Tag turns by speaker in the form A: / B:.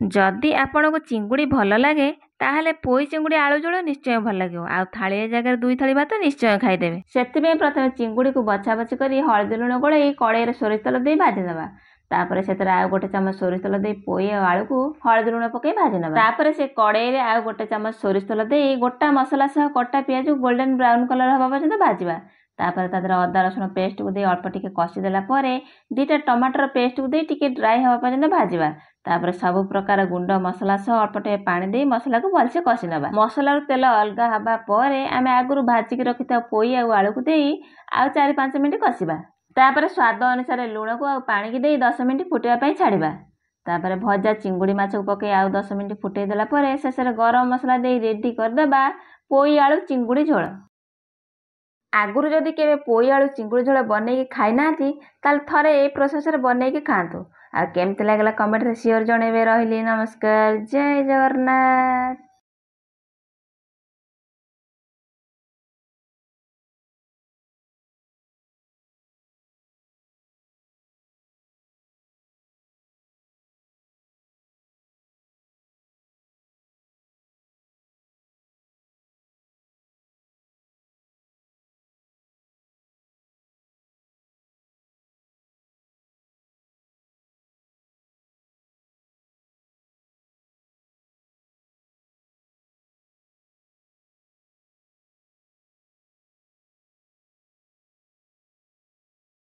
A: ଯଦି ଆପଣଙ୍କୁ ଚିଙ୍ଗୁଡ଼ି ଭଲ ଲାଗେ ତାହେଲେ ପୋଇ ଚିଙ୍ଗୁଡ଼ି ଆଳୁ ଝୋଳ ନିଶ୍ଚୟ ଭଲ ଲାଗିବ। ଆଉ ଥାଳିଏ ଜାଗାରେ 2 ଥାଳି ଭାତ ନିଶ୍ଚୟ ଖାଇଦେବେ। ସେଥିପାଇଁ ପ୍ରଥମେ ଚିଙ୍ଗୁଡ଼ିକୁ ବଛାବଛି କରି ହଳଦୀ ଲୁଣ ଗୋଳେଇ କଡ଼େଇରେ ସୋରିଷ ତେଲ ଦେଇ ଭାଜିନେବା। ତାପରେ ସେଥିରେ ଆଉ 1 ଚାମଚ ସୋରିଷ ତେଲ ଦେଇ ପୋଇ ଆଉ ଆଳୁକୁ ହଳଦୀ ଲୁଣ ପକାଇ ଭାଜିନେବା। ତାପରେ ସେ କଡ଼େଇରେ ଆଉ 1 ଚାମଚ ସୋରିଷ ତେଲ ଦେଇ ଗୋଟା ମସଲା ସହ କଟା ପିଆଜକୁ ଗୋଲ୍ଡେନ୍ ବ୍ରାଉନ୍ କଲର ହେବା ପର୍ଯ୍ୟନ୍ତ ଭାଜିବା। ତାପରେ ତା ଦେହରେ ଅଦା ରସୁଣ ପେଷ୍ଟକୁ ଦେଇ ଅଳ୍ପ ଟିକେ କଷିଦେଲା ପରେ 2ଟା ଟମାଟର ପେଷ୍ଟକୁ ଦେଇ ଟିକେ ଡ୍ରାଏ ହେବା ପର୍ଯ୍ୟନ୍ତ ଭାଜିବା। ତାପରେ ସବୁ ପ୍ରକାର ଗୁଣ୍ଡ ମସଲା ସହ ଅଳ୍ପ ଟିକେ ପାଣି ଦେଇ ମସଲାକୁ ଭଲସେ କଷିନେବା। ମସଲାରୁ ତେଲ ଅଲଗା ହେବା ପରେ ଆମେ ଆଗରୁ ଭାଜିକି ରଖିଥିବା ପୋଇ ଆଉ ଆଳୁକୁ ଦେଇ ଆଉ 4-5 ମିନିଟ୍ କଷିବା। ତାପରେ ସ୍ୱାଦ ଅନୁସାରେ ଲୁଣକୁ ଆଉ ପାଣିକି ଦେଇ 10 ମିନିଟ୍ ଫୁଟିବା ପାଇଁ ଛାଡ଼ିବା। ତାପରେ ଭଜା ଚିଙ୍ଗୁଡ଼ି ମାଛକୁ ପକାଇ ଆଉ 10 ମିନିଟ୍ ଫୁଟାଇ ଦେଲା ପରେ ଶେଷରେ ଗରମ ମସଲା ଦେଇ ରେଡ଼ି କରିଦେବା ପୋଇ ଆଳୁ ଚିଙ୍ଗୁଡ଼ି ଝୋଳ। ଆଗରୁ ଯଦି କେବେ ପୋଇ ଆଳୁ ଚିଙ୍ଗୁଡ଼ି ଝୋଳ ବନେଇକି ଖାଇନାହାନ୍ତି ତାହେଲେ ଥରେ ଏଇ ପ୍ରୋସେସରେ ବନେଇକି ଖାଆନ୍ତୁ। ଆଉ କେମିତି ଲାଗିଲା କମେଣ୍ଟରେ ସିଓର ଜଣେଇବେ। ରହିଲି, ନମସ୍କାର, ଜୟ ଜଗନ୍ନାଥ।